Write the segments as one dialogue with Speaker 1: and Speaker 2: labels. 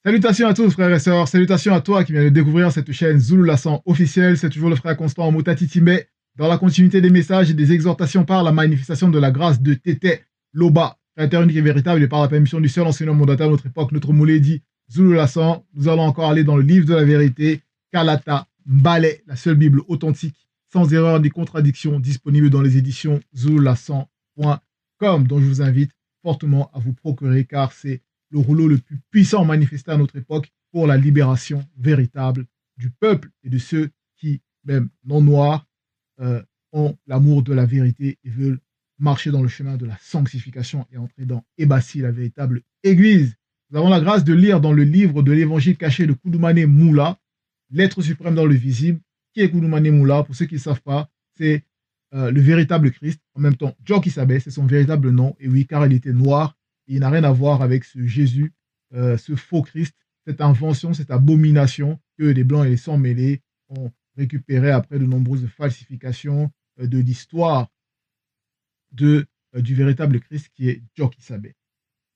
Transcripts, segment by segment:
Speaker 1: Salutations à tous, frères et sœurs. Salutations à toi qui viens de découvrir cette chaîne Zulu Lassan officielle. C'est toujours le frère Constant Motati Timbe dans la continuité des messages et des exhortations par la manifestation de la grâce de Tété Loba, créateur unique et véritable et par la permission du seul enseignant mandataire de notre époque, notre moulé dit Zulu Lassan. Nous allons encore aller dans le livre de la vérité, Kalata Mbale, la seule Bible authentique, sans erreur ni contradiction, disponible dans les éditions zululassan.com, dont je vous invite fortement à vous procurer car c'est le rouleau le plus puissant manifesté à notre époque pour la libération véritable du peuple et de ceux qui, même non noirs, ont l'amour de la vérité et veulent marcher dans le chemin de la sanctification et entrer dans Ebassi, la véritable église. Nous avons la grâce de lire dans le livre de l'évangile caché de Koudoumane Moula, l'être suprême dans le visible. Qui est Koudoumane Moula? Pour ceux qui ne savent pas, c'est le véritable Christ. En même temps, Djok Isabé, c'est son véritable nom. Et oui, car il était noir. Il n'a rien à voir avec ce Jésus, ce faux Christ, cette invention, cette abomination que les Blancs et les Sangs mêlés ont récupéré après de nombreuses falsifications de l'histoire du véritable Christ qui est Djok Isabé.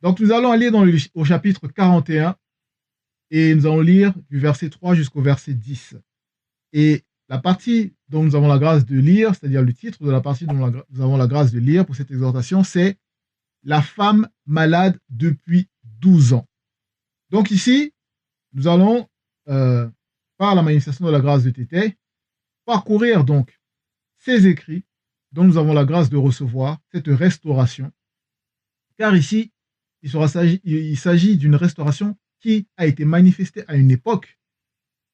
Speaker 1: Donc nous allons aller au chapitre 41 et nous allons lire du verset 3 jusqu'au verset 10. Et la partie dont nous avons la grâce de lire, c'est-à-dire le titre de la partie dont nous avons la grâce de lire pour cette exhortation, c'est la femme malade depuis 12 ans. Donc ici, nous allons, par la manifestation de la grâce de Tété, parcourir donc ces écrits dont nous avons la grâce de recevoir cette restauration. Car ici, il s'agit d'une restauration qui a été manifestée à une époque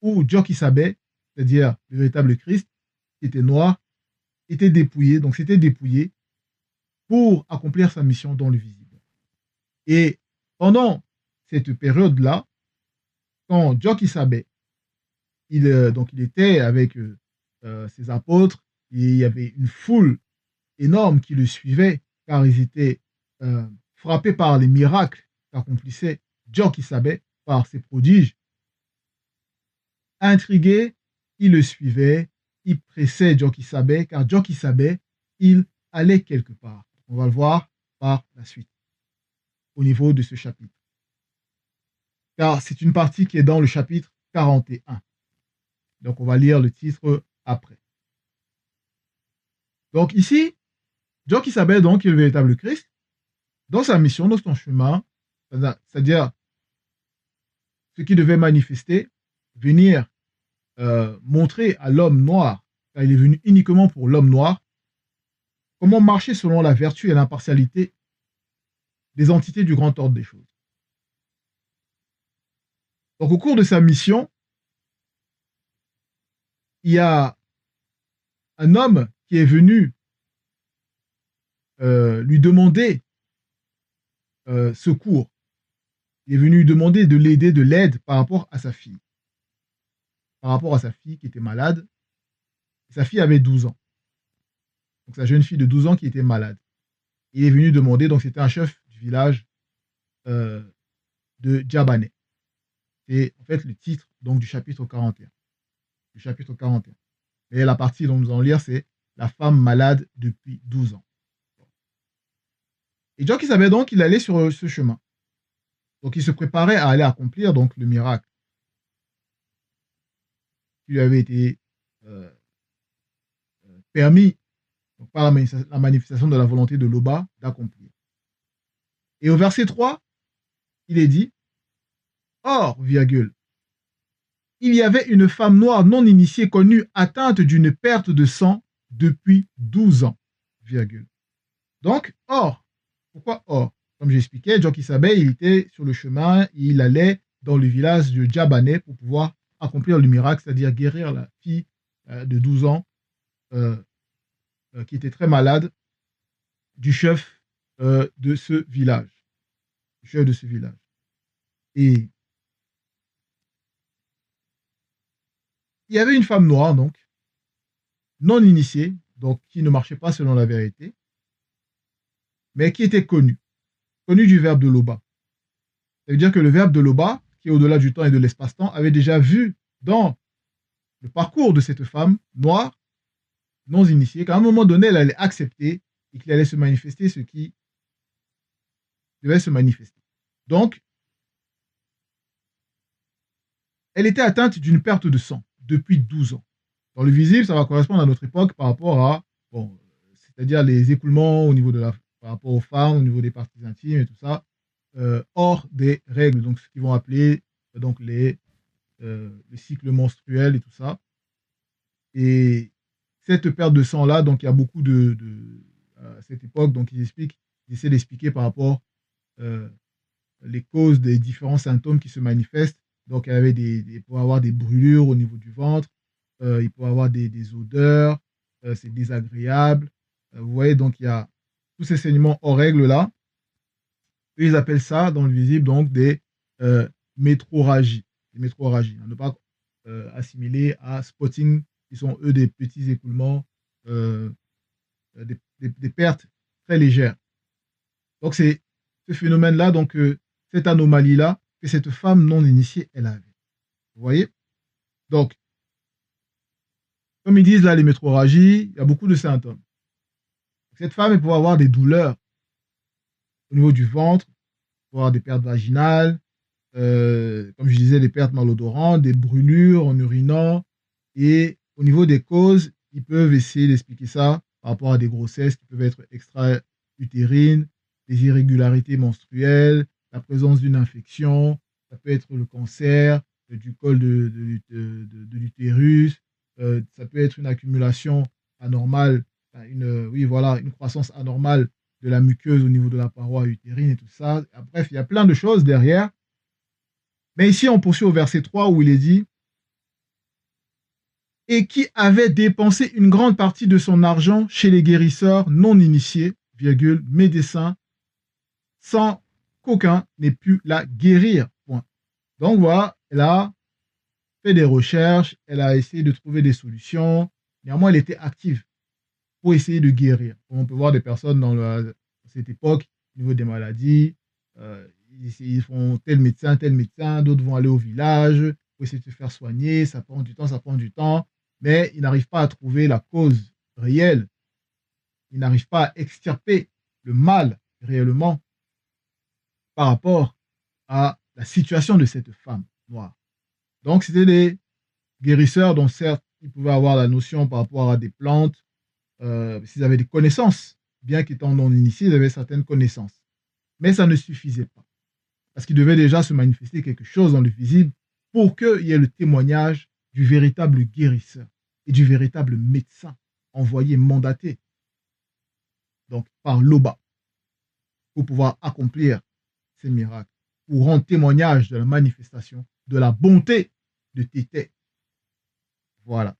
Speaker 1: où Djok Isabé, c'est-à-dire le véritable Christ, qui était noir, était dépouillé, donc s'était dépouillé pour accomplir sa mission dans le visible. Et pendant cette période-là, quand Djok Isabé, il était avec ses apôtres, et il y avait une foule énorme qui le suivait, car ils étaient frappés par les miracles qu'accomplissait Djok Isabé, par ses prodiges. Intrigués, ils le suivaient, ils pressaient Djok Isabé, car Djok Isabé, il allait quelque part. On va le voir par la suite, au niveau de ce chapitre. Car c'est une partie qui est dans le chapitre 41. Donc, on va lire le titre après. Donc, ici, Djok Isabé, donc, est le véritable Christ, dans sa mission, dans son chemin, c'est-à-dire ce qui devait manifester, venir montrer à l'homme noir, car il est venu uniquement pour l'homme noir, comment marcher selon la vertu et l'impartialité des entités du grand ordre des choses. Donc, au cours de sa mission, il y a un homme qui est venu lui demander secours. Il est venu lui demander de l'aider, de l'aide par rapport à sa fille. Par rapport à sa fille qui était malade. Sa fille avait 12 ans. Donc, sa jeune fille de 12 ans qui était malade. Il est venu demander, donc c'était un chef du village de Djabane. C'est en fait le titre donc, du chapitre 41. Le chapitre 41. Et la partie dont nous allons lire, c'est la femme malade depuis 12 ans. Et Djok Isabé donc, il allait sur ce chemin. Donc il se préparait à aller accomplir donc, le miracle qui lui avait été permis donc, par la manifestation de la volonté de Loba d'accomplir. Et au verset 3, il est dit, or, virgule, il y avait une femme noire non initiée connue atteinte d'une perte de sang depuis 12 ans, virgule. Donc, or, pourquoi or? Comme j'expliquais, Djok Isabé, il était sur le chemin, il allait dans le village de Djabane pour pouvoir accomplir le miracle, c'est-à-dire guérir la fille de 12 ans qui était très malade du chef de ce village. Du chef de ce village. Et il y avait une femme noire, donc, non initiée, donc qui ne marchait pas selon la vérité, mais qui était connue du verbe de Loba. Ça veut dire que le verbe de Loba, qui est au-delà du temps et de l'espace-temps, avait déjà vu dans le parcours de cette femme noire, non initiée, qu'à un moment donné, elle allait accepter et qu'il allait se manifester ce qui devait se manifester. Donc, elle était atteinte d'une perte de sang depuis 12 ans. Dans le visible, ça va correspondre à notre époque par rapport à, bon, c'est-à-dire les écoulements au niveau de par rapport aux femmes, au niveau des parties intimes et tout ça, hors des règles, donc ce qu'ils vont appeler donc les cycles menstruels et tout ça. Et cette perte de sang-là, donc il y a beaucoup à cette époque, donc ils essaient d'expliquer par rapport euh, les causes des différents symptômes qui se manifestent. Donc, il peut y avoir des brûlures au niveau du ventre, il peut y avoir des odeurs, c'est désagréable. Vous voyez, donc il y a tous ces saignements hors règle là. Eux, ils appellent ça dans le visible donc des euh, métroragies. Des métroragies. À ne pas assimiler à spotting, qui sont eux des petits écoulements, euh, des pertes très légères. Donc, c'est ce phénomène-là, donc cette anomalie-là, que cette femme non initiée, elle avait. Vous voyez? Donc, comme ils disent là, les métroragies, il y a beaucoup de symptômes. Cette femme, elle peut avoir des douleurs au niveau du ventre, elle peut avoir des pertes vaginales, comme je disais, des pertes malodorantes, des brûlures en urinant. Et au niveau des causes, ils peuvent essayer d'expliquer ça par rapport à des grossesses qui peuvent être extra-utérines, des irrégularités menstruelles, la présence d'une infection, ça peut être le cancer du col de l'utérus, ça peut être une accumulation anormale, oui, voilà, une croissance anormale de la muqueuse au niveau de la paroi utérine et tout ça. Bref, il y a plein de choses derrière. Mais ici, on poursuit au verset 3 où il est dit et qui avait dépensé une grande partie de son argent chez les guérisseurs non initiés, virgule, médecins, sans qu'aucun n'ait pu la guérir. Point. Donc voilà, elle a fait des recherches, elle a essayé de trouver des solutions. Néanmoins, elle était active pour essayer de guérir. Comme on peut voir des personnes dans cette époque, au niveau des maladies, ils font tel médecin, d'autres vont aller au village pour essayer de se faire soigner, ça prend du temps, mais ils n'arrivent pas à trouver la cause réelle, ils n'arrivent pas à extirper le mal réellement par rapport à la situation de cette femme noire. Donc, c'était des guérisseurs dont certes, ils pouvaient avoir la notion par rapport à des plantes, s'ils avaient des connaissances, bien qu'étant non initiés, ils avaient certaines connaissances. Mais ça ne suffisait pas. Parce qu'il devait déjà se manifester quelque chose dans le visible pour qu'il y ait le témoignage du véritable guérisseur et du véritable médecin envoyé, mandaté, donc par l'Oba, pour pouvoir accomplir ces miracles, pour rendre témoignage de la manifestation de la bonté de Tété. Voilà.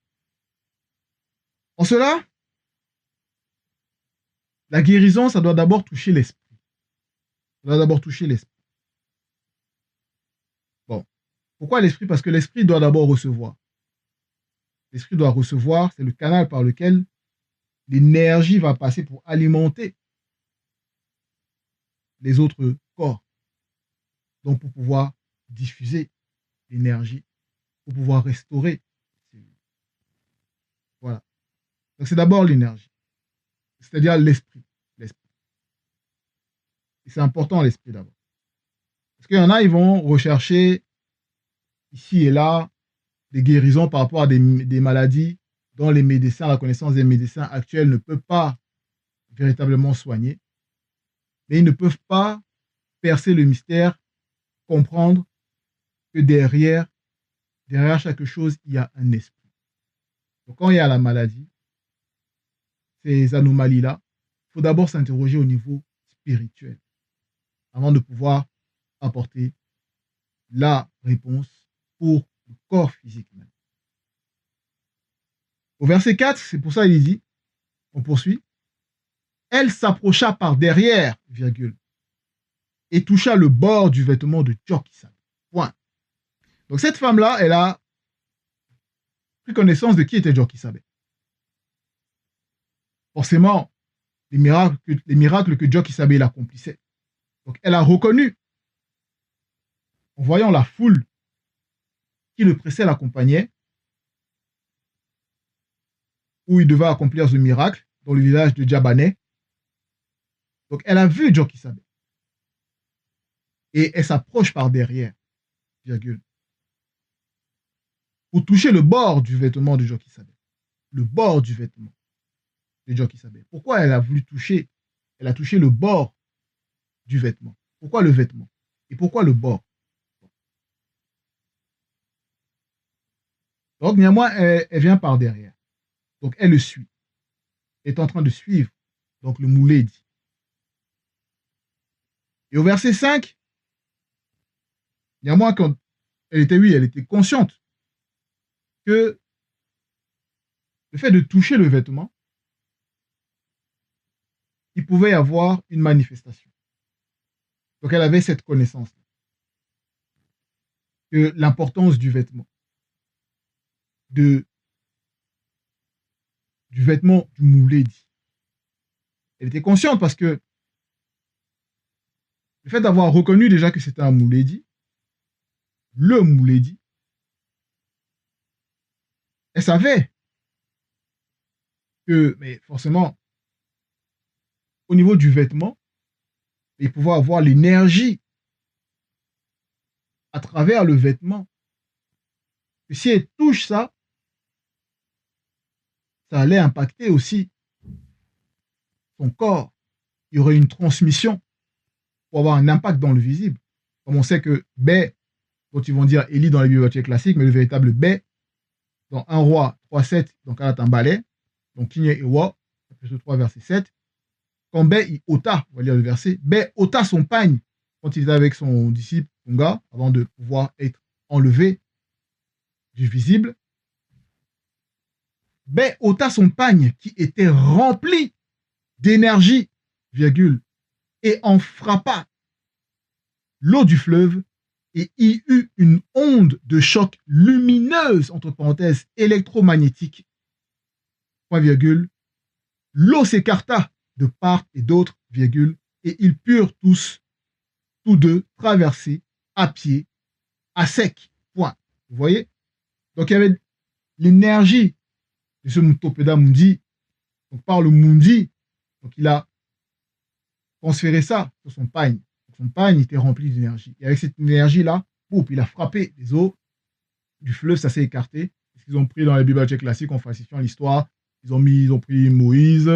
Speaker 1: En cela, la guérison, ça doit d'abord toucher l'esprit. Ça doit d'abord toucher l'esprit. Bon. Pourquoi l'esprit? Parce que l'esprit doit d'abord recevoir. L'esprit doit recevoir, c'est le canal par lequel l'énergie va passer pour alimenter les autres corps. Donc, pour pouvoir diffuser l'énergie, pour pouvoir restaurer. Voilà. Donc, c'est d'abord l'énergie, c'est-à-dire l'esprit. L'esprit. Et c'est important, l'esprit d'abord. Parce qu'il y en a, ils vont rechercher ici et là des guérisons par rapport à des maladies dont les médecins, la connaissance des médecins actuels ne peut pas véritablement soigner. Mais ils ne peuvent pas percer le mystère, comprendre que derrière chaque chose, il y a un esprit. Donc quand il y a la maladie, ces anomalies-là, il faut d'abord s'interroger au niveau spirituel avant de pouvoir apporter la réponse pour le corps physique même. Au verset 4, c'est pour ça qu'il dit, on poursuit, elle s'approcha par derrière, virgule, et toucha le bord du vêtement de Jokisab. Point. Donc cette femme-là, elle a pris connaissance de qui était Jokisab. Forcément, les miracles que Jokisab accomplissait. Donc elle a reconnu, en voyant la foule qui le pressait, l'accompagnait, où il devait accomplir ce miracle, dans le village de Djabané. Donc elle a vu Jokisab. Et elle s'approche par derrière, virgule. pour toucher le bord du vêtement de Jokisabe. Le bord du vêtement de Jokisabe. Pourquoi elle a voulu toucher? Elle a touché le bord du vêtement. Pourquoi le vêtement? Et pourquoi le bord? Donc, néanmoins, elle vient par derrière. Donc, elle le suit. Elle est en train de suivre. Donc, le moulé dit. Et au verset 5, néanmoins, quand elle était consciente que le fait de toucher le vêtement, il pouvait y avoir une manifestation. Donc, elle avait cette connaissance que l'importance du vêtement, du vêtement du moulé dit. Elle était consciente parce que le fait d'avoir reconnu déjà que c'était un mouledi, le mouledi, elle savait que, mais forcément, au niveau du vêtement, il pouvait avoir l'énergie à travers le vêtement. Et si elle touche ça, ça allait impacter aussi son corps. Il y aurait une transmission pour avoir un impact dans le visible. Comme on sait que Bé, quand ils vont dire Élie dans les bibliothèques classiques, mais le véritable Bé, dans 1 roi 3,7, donc à la Tambalé, donc Kigne et Wa, chapitre 3, verset 7, quand Bé, il ôta, on va lire le verset, Bé ôta son pagne quand il était avec son disciple Tunga, avant de pouvoir être enlevé du visible. Bé ôta son pagne qui était rempli d'énergie, virgule, et en frappa l'eau du fleuve, et il eut une onde de choc lumineuse, entre parenthèses, électromagnétique, point virgule, l'eau s'écarta de part et d'autre, virgule, et ils purent tous deux, traverser à pied, à sec, point. Vous voyez? Donc il y avait l'énergie de ce Mutopeda Mundi, donc par le Mundi, donc il a transféré ça sur son pagne. Son pagne était rempli d'énergie. Et avec cette énergie-là, il a frappé les eaux du fleuve, ça s'est écarté. Ce qu'ils ont pris dans les bibliothèques classiques en falsifiant l'histoire, ils ont pris Moïse,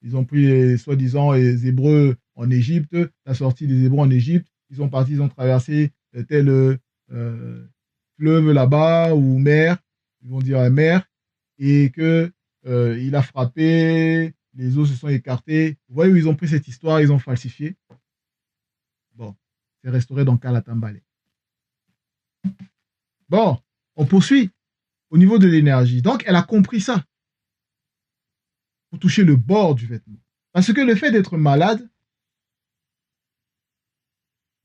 Speaker 1: ils ont pris soi-disant les Hébreux en Égypte, la sortie des Hébreux en Égypte, ils ont traversé tel fleuve là-bas ou mer, ils vont dire mer, et que il a frappé, les eaux se sont écartées. Vous voyez où ils ont pris cette histoire, ils ont falsifié. Bon, c'est restauré dans Kalatambale. Bon, on poursuit au niveau de l'énergie. Donc, elle a compris ça pour toucher le bord du vêtement. Parce que le fait d'être malade,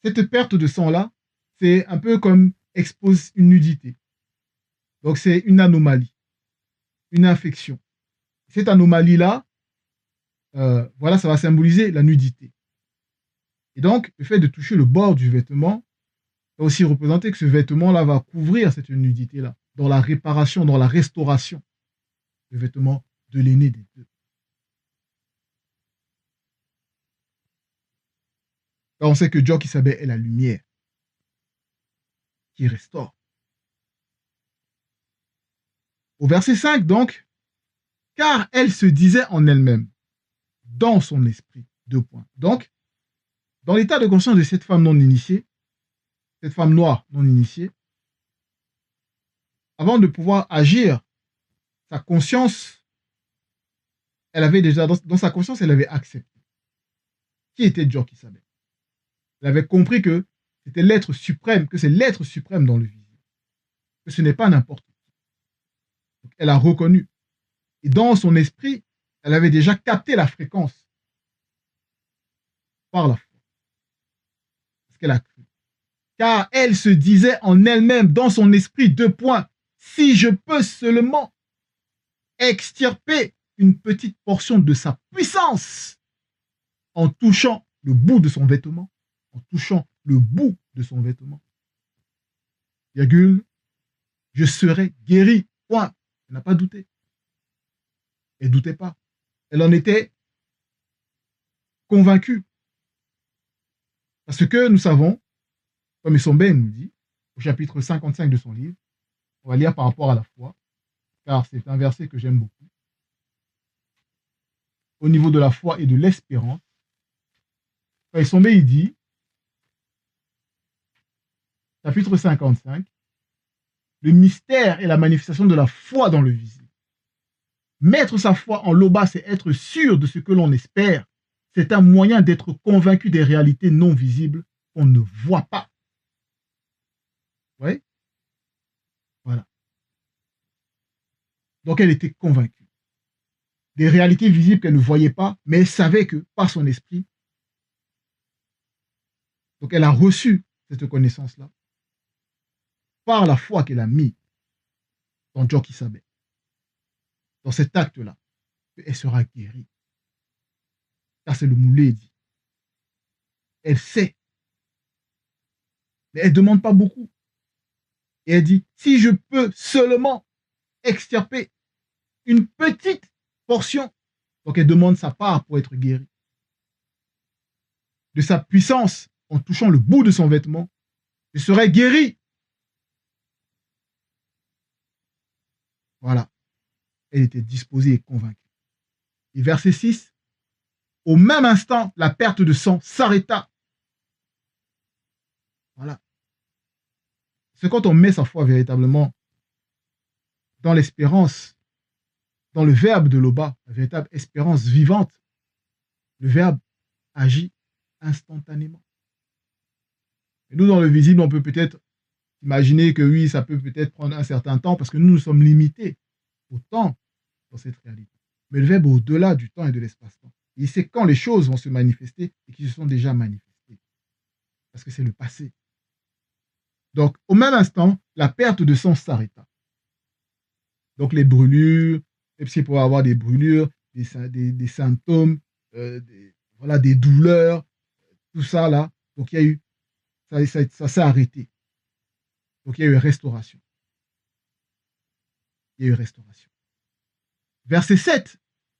Speaker 1: cette perte de sang-là, c'est un peu comme expose une nudité. Donc, c'est une anomalie, une infection. Cette anomalie-là, voilà, ça va symboliser la nudité. Et donc, le fait de toucher le bord du vêtement va aussi représenter que ce vêtement-là va couvrir cette nudité-là, dans la réparation, dans la restauration du vêtement de l'aîné des deux. Là, on sait que Jokisabe est la lumière qui restaure. Au verset 5, donc, car elle se disait en elle-même, dans son esprit, 2 points. Donc, dans l'état de conscience de cette femme non initiée, cette femme noire non initiée, avant de pouvoir agir, sa conscience, elle avait déjà, dans sa conscience, elle avait accepté qui était Jokisabe. Elle avait compris que c'était l'être suprême, que c'est l'être suprême dans le visible, que ce n'est pas n'importe qui. Donc, elle a reconnu. Et dans son esprit, elle avait déjà capté la fréquence par la foi. Parce qu'elle a cru. Car elle se disait en elle-même, dans son esprit, 2 points, si je peux seulement extirper une petite portion de sa puissance en touchant le bout de son vêtement, en touchant le bout de son vêtement, virgule, je serai guéri, point. Elle n'a pas douté. Elle ne doutait pas. Elle en était convaincue. Parce que nous savons, comme Essombe nous dit, au chapitre 55 de son livre, On va lire par rapport à la foi, car c'est un verset que j'aime beaucoup. Au niveau de la foi et de l'espérance, quand il dit, chapitre 55, le mystère est la manifestation de la foi dans le visible. Mettre sa foi en l'Oba, c'est être sûr de ce que l'on espère. C'est un moyen d'être convaincu des réalités non visibles qu'on ne voit pas. Oui? Voilà. Donc elle était convaincue. Des réalités visibles qu'elle ne voyait pas, mais elle savait que par son esprit, donc elle a reçu cette connaissance-là par la foi qu'elle a mis dans Djoki Sabé, dans cet acte-là, elle sera guérie. Car c'est le moulé dit. Elle sait, mais elle ne demande pas beaucoup. Et elle dit, si je peux seulement extirper une petite portion, donc elle demande sa part pour être guérie, de sa puissance, en touchant le bout de son vêtement, je serai guéri. Voilà. Elle était disposée et convaincue. Et verset 6, au même instant, la perte de sang s'arrêta. Voilà. C'est quand on met sa foi véritablement dans l'espérance, dans le verbe de l'Oba, la véritable espérance vivante, le verbe agit instantanément. Et nous, dans le visible, on peut peut-être imaginer que oui, ça peut peut-être prendre un certain temps parce que nous sommes limités au temps dans cette réalité. Mais le verbe est au-delà du temps et de l'espace-temps. Et c'est quand les choses vont se manifester et qui se sont déjà manifestées. Parce que c'est le passé. Donc, au même instant, la perte de sang s'arrêta. Donc, les brûlures, même s'il pourrait avoir des brûlures, des symptômes, voilà, des douleurs, tout ça là. Donc, il y a eu, ça s'est arrêté. Donc, il y a eu restauration. Il y a eu restauration. Verset 7.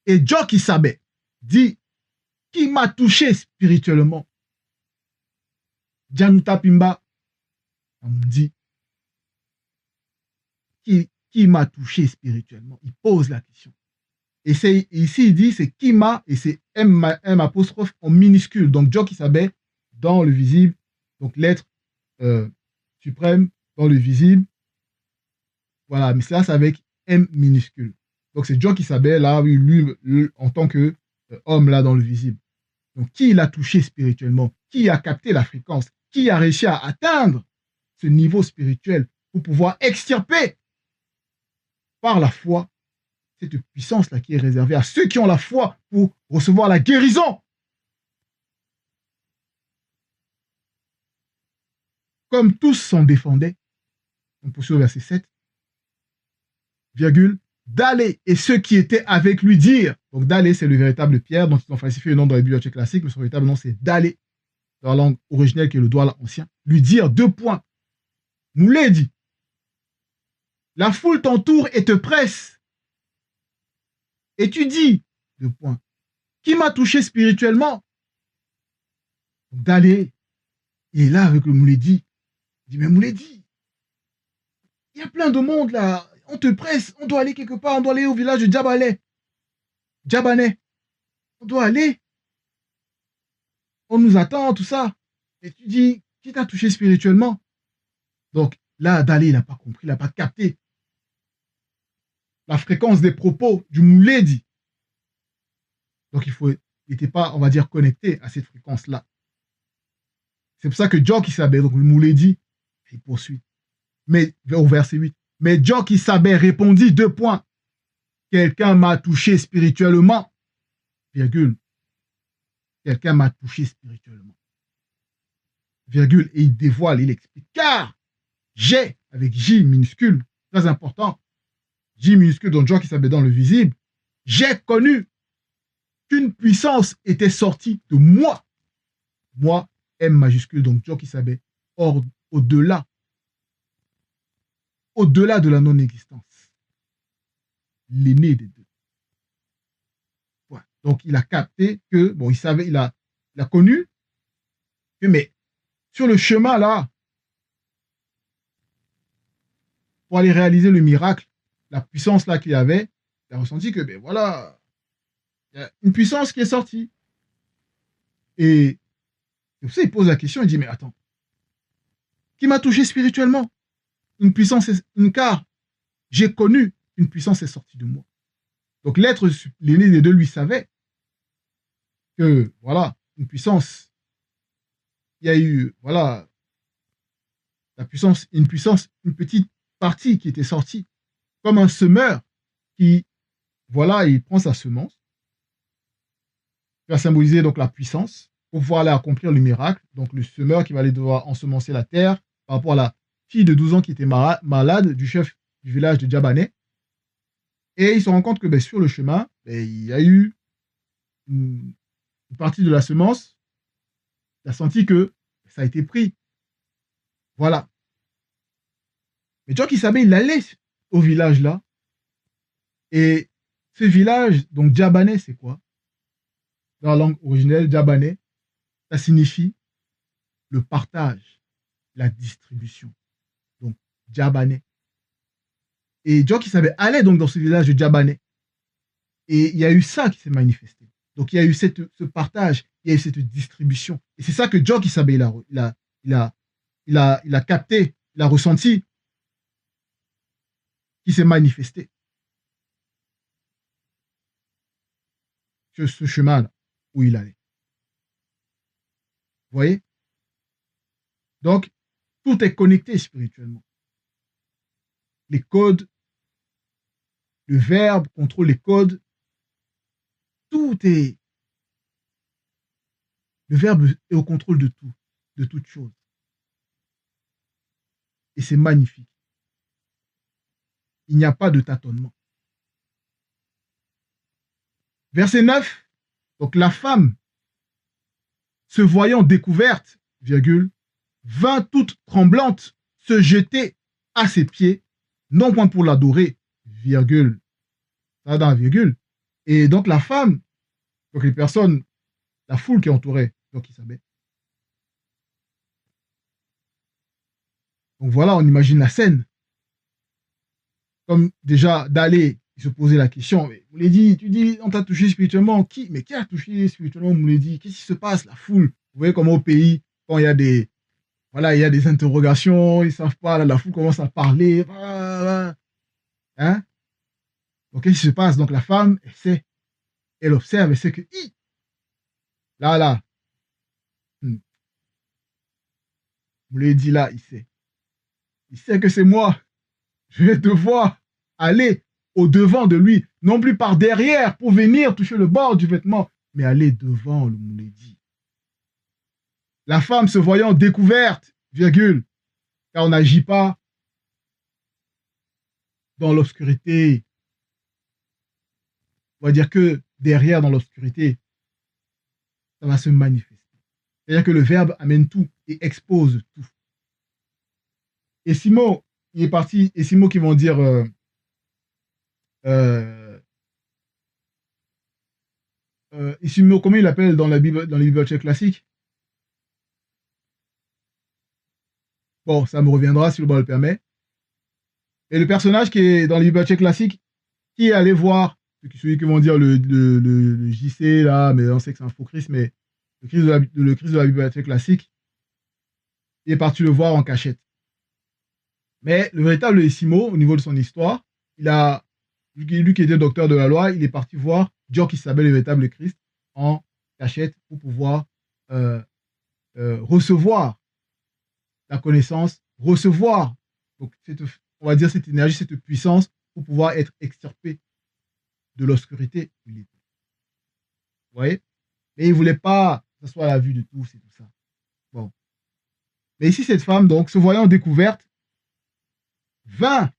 Speaker 1: Et Djoki Sabé dit, qui m'a touché spirituellement? Januta Pimba, on me dit, qui m'a touché spirituellement? Il pose la question. Et ici, il dit, c'est qui m'a, et c'est M apostrophe en minuscule. Donc, Djoki Sabé dans le visible, donc l'être suprême dans le visible. Voilà, mais ça, c'est avec M minuscule. Donc, c'est Djoki Sabé, là, lui, en tant que homme, là, dans le visible. Donc, qui l'a touché spirituellement? Qui a capté la fréquence? Qui a réussi à atteindre ce niveau spirituel pour pouvoir extirper par la foi cette puissance-là qui est réservée à ceux qui ont la foi pour recevoir la guérison? Comme tous s'en défendaient, on poursuit au verset 7, virgule, d'aller et ceux qui étaient avec lui dire, donc d'aller c'est le véritable Pierre dont ils ont falsifié le nom dans les bibliothèques classiques, mais son véritable nom c'est d'aller, dans la langue originelle qui est le Douala ancien, lui dire 2 points. Moulé dit, la foule t'entoure et te presse. Et tu dis, 2 points, qui m'a touché spirituellement? D'aller, il est là avec le Mouledi. Il dit, mais Mouledi, il y a plein de monde là, on te presse, on doit aller quelque part, on doit aller au village de Djabané. On doit aller. On nous attend, tout ça. Et tu dis, qui t'a touché spirituellement? Donc là, Dalé, il n'a pas compris, il n'a pas capté la fréquence des propos du Mouledi. Donc il n'était pas, on va dire, connecté à cette fréquence-là. C'est pour ça que Djoki Sabé, donc le Mouledi, il poursuit. Mais au verset 8. Mais Djoki Sabé répondit 2 points. Quelqu'un m'a touché spirituellement. Virgule. Quelqu'un m'a touché spirituellement. Virgule. Et il dévoile, il explique. Car j'ai, avec J minuscule, très important, J minuscule, donc Djoki Sabé dans le visible, j'ai connu qu'une puissance était sortie de moi. Moi, M majuscule, donc Djoki Sabé, au-delà de la non-existence. L'aîné des deux. Voilà. Donc, il a capté que, bon, il savait, il a connu que, mais sur le chemin, là, pour aller réaliser le miracle, la puissance là qu'il avait, il a ressenti que, ben voilà, il y a une puissance qui est sortie. Et c'est pour ça il pose la question, il dit, mais attends, qui m'a touché spirituellement? Une puissance, car j'ai connu une puissance est sortie de moi. Donc l'être, l'aîné des deux lui savait que, voilà, une puissance, il y a eu, voilà, la puissance, une petite partie qui était sortie, comme un semeur qui, voilà, il prend sa semence, qui va symboliser donc la puissance, pour pouvoir aller accomplir le miracle. Donc le semeur qui va aller devoir ensemencer la terre par rapport à la fille de 12 ans qui était malade du chef du village de Djabané. Et il se rend compte que ben, sur le chemin, ben, il y a eu une partie de la semence, il a senti que ça a été pris. Voilà. Mais John Kissabe, il allait au village là. Et ce village, donc Djabané, c'est quoi? Dans la langue originelle, Djabané, ça signifie le partage, la distribution. Donc, Djabané. Et John Kissabe allait donc dans ce village de Djabané. Et il y a eu ça qui s'est manifesté. Donc, il y a eu ce partage, il y a eu cette distribution. Et c'est ça que John Kissabe, il a capté, il a ressenti, qui s'est manifesté. Sur ce chemin-là où il allait. Vous voyez? Donc, tout est connecté spirituellement. Les codes, le verbe contrôle les codes, tout est... Le verbe est au contrôle de tout, de toute chose. Et c'est magnifique. Il n'y a pas de tâtonnement. Verset 9, donc la femme, se voyant découverte, virgule, vint toute tremblante se jeter à ses pieds, non point pour l'adorer, virgule, ça dans la virgule. Et donc la femme, donc les personnes, la foule qui entourait, donc Isabelle. Donc voilà, on imagine la scène. Comme déjà d'aller se poser la question, mais Mouledi, tu dis, on t'a touché spirituellement, qui? Mais qui a touché spirituellement Mouledi? Qu'est-ce qui se passe? La foule. Vous voyez comment au pays, quand il y a des, voilà, il y a des interrogations, ils ne savent pas, là, la foule commence à parler. Hein? Donc qu'est-ce qui se passe? Donc la femme, elle sait, elle observe, elle sait que, là, Mouledi là, il sait. Il sait que c'est moi. Je vais devoir aller au-devant de lui, non plus par derrière pour venir toucher le bord du vêtement, mais aller devant le Mouledi. La femme se voyant découverte, virgule, car on n'agit pas dans l'obscurité. On va dire que derrière, dans l'obscurité, ça va se manifester. C'est-à-dire que le verbe amène tout et expose tout. Et Simon, il est parti, et Simon qui vont dire Simon, comment il l'appelle dans la Bible, dans les bibliothèques classiques? Bon, ça me reviendra si le bon le permet. Et le personnage qui est dans les bibliothèques classiques, qui est allé voir, celui qui vont dire le JC là, mais on sait que c'est un faux Christ, mais le Christ de la bibliothèque classique, il est parti le voir en cachette. Mais le véritable Essimo, au niveau de son histoire, lui qui était docteur de la loi, il est parti voir Dieu qui s'appelle le véritable Christ en cachette pour pouvoir recevoir la connaissance, recevoir donc on va dire cette énergie, cette puissance pour pouvoir être extirpé de l'obscurité. Vous voyez? Mais il ne voulait pas que ce soit à la vue de tous et tout ça. Bon. Mais ici, cette femme, donc, se voyant découverte, vint,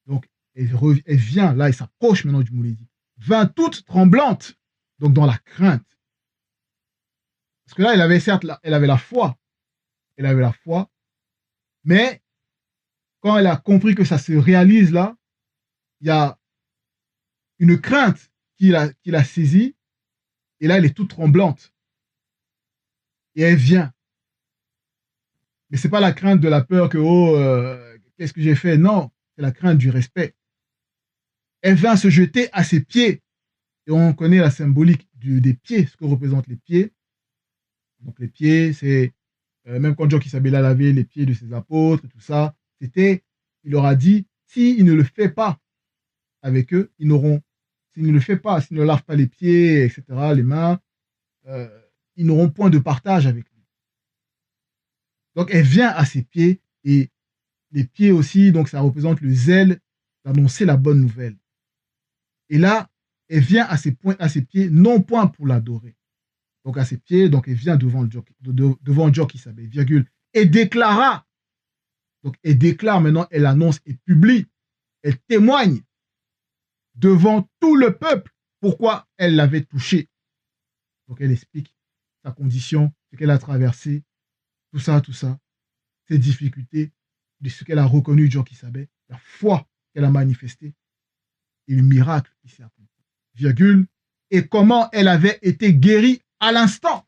Speaker 1: donc elle vient, là, elle s'approche maintenant du Mouledi, vint toute tremblante, donc dans la crainte. Parce que là, elle avait certes, elle avait la foi, mais quand elle a compris que ça se réalise là, il y a une crainte qui l'a saisie, et là, elle est toute tremblante. Et elle vient. Mais c'est pas la crainte de la peur que, qu'est-ce que j'ai fait? Non, c'est la crainte du respect. Elle vint se jeter à ses pieds. Et on connaît la symbolique des pieds, ce que représentent les pieds. Donc les pieds, c'est même quand Joe Kisabela lavait les pieds de ses apôtres, tout ça, il leur a dit, s'il ne le fait pas avec eux, s'il ne le fait pas, s'il ne lave pas les pieds, etc., les mains, ils n'auront point de partage avec lui. Donc elle vient à ses pieds, et les pieds aussi, donc ça représente le zèle d'annoncer la bonne nouvelle. Et là, elle vient à ses pieds, non point pour l'adorer. Donc à ses pieds, donc elle vient devant Joe Kisabé, virgule, et déclara. Donc elle déclare maintenant, elle annonce et publie, elle témoigne devant tout le peuple pourquoi elle l'avait touché. Donc elle explique sa condition, ce qu'elle a traversé, tout ça, ses difficultés, de ce qu'elle a reconnu Joe Kisabé, la foi qu'elle a manifestée et le miracle qui s'est accompli. Virgule, et comment elle avait été guérie à l'instant.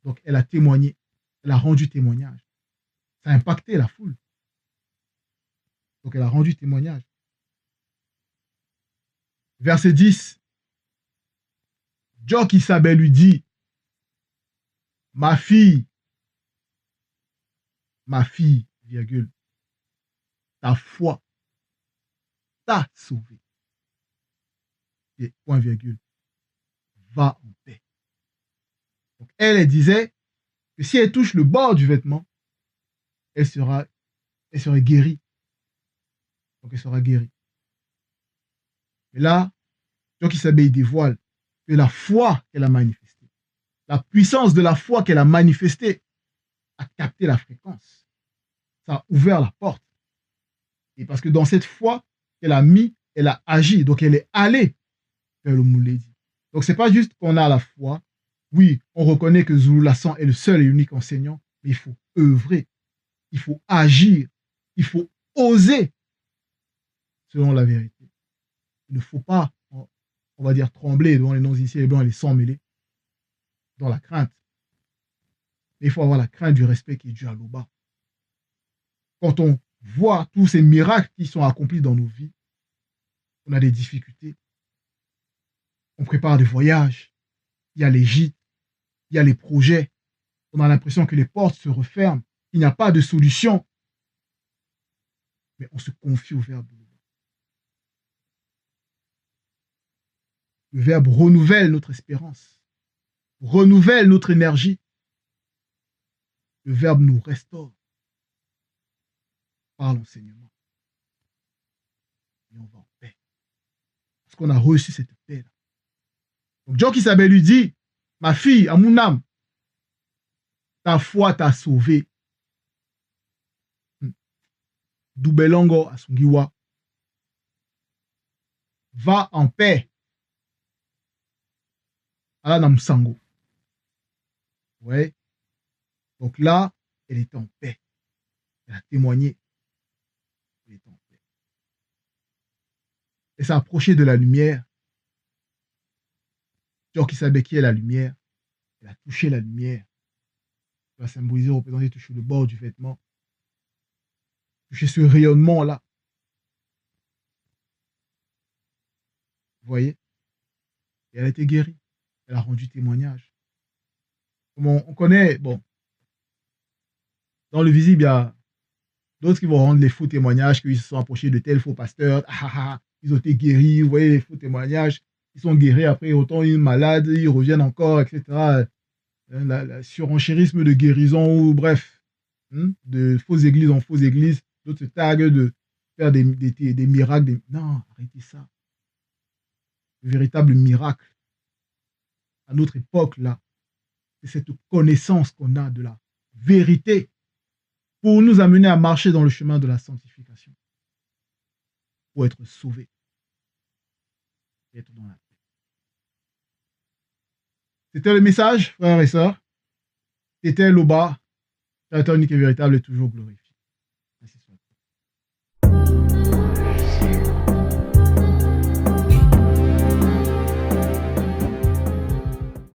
Speaker 1: Donc elle a témoigné, elle a rendu témoignage. Ça a impacté la foule. Donc elle a rendu témoignage. Verset 10. Joe Kisabé lui dit, ma fille, virgule, ta foi t'a sauvé. Et point virgule, va en paix. Donc elle disait que si elle touche le bord du vêtement, elle serait guérie. Donc elle sera guérie. Et là, Joe Kisabé dévoile que la foi qu'elle a manifestée, la puissance de la foi qu'elle a manifestée, a capté la fréquence. Ça a ouvert la porte. Et parce que dans cette foi qu'elle a mis, elle a agi. Donc elle est allée vers le Mouledi. Donc c'est pas juste qu'on a la foi. Oui, on reconnaît que Zulu Lassan est le seul et unique enseignant, mais il faut œuvrer, il faut agir, il faut oser selon la vérité. Il ne faut pas, on va dire, trembler devant les non-initiés, les blancs et les sans-mêlés, dans la crainte. Mais il faut avoir la crainte du respect qui est dû à l'Oba. Quand on voit tous ces miracles qui sont accomplis dans nos vies, on a des difficultés. On prépare des voyages, il y a les gîtes, il y a les projets. On a l'impression que les portes se referment, il n'y a pas de solution. Mais on se confie au Verbe de l'Oba. Le Verbe renouvelle notre espérance, renouvelle notre énergie. Le Verbe nous restaure par l'enseignement. Et on va en paix. Parce qu'on a reçu cette paix-là. Donc Joe Kisabé lui dit, ma fille, à mon âme, ta foi t'a sauvé. Doubelongo à Sungiwa. Va en paix. Ala Namsango. Ouais. Donc là, elle était en paix. Elle a témoigné. Elle était en paix. Elle s'est approchée de la lumière. Joe Kisabé qui est la lumière. Elle a touché la lumière. Elle va symboliser, représenter, toucher le bord du vêtement. Toucher ce rayonnement-là. Vous voyez? Et elle a été guérie. Elle a rendu témoignage. Comme on connaît, bon, dans le visible, il y a d'autres qui vont rendre les faux témoignages qu'ils se sont approchés de tels faux pasteurs. Ils ont été guéris. Vous voyez, les faux témoignages, ils sont guéris. Après, autant ils sont malades, ils reviennent encore, etc. La surenchérisme de guérison, ou bref, de fausses églises en fausses églises. D'autres se taguent de faire des miracles. Non, arrêtez ça. Le véritable miracle, à notre époque, là, c'est cette connaissance qu'on a de la vérité pour nous amener à marcher dans le chemin de la sanctification, pour être sauvés, être dans la paix. C'était le message, frères et sœurs. C'était l'Oba, créateur unique et véritable et toujours glorifié.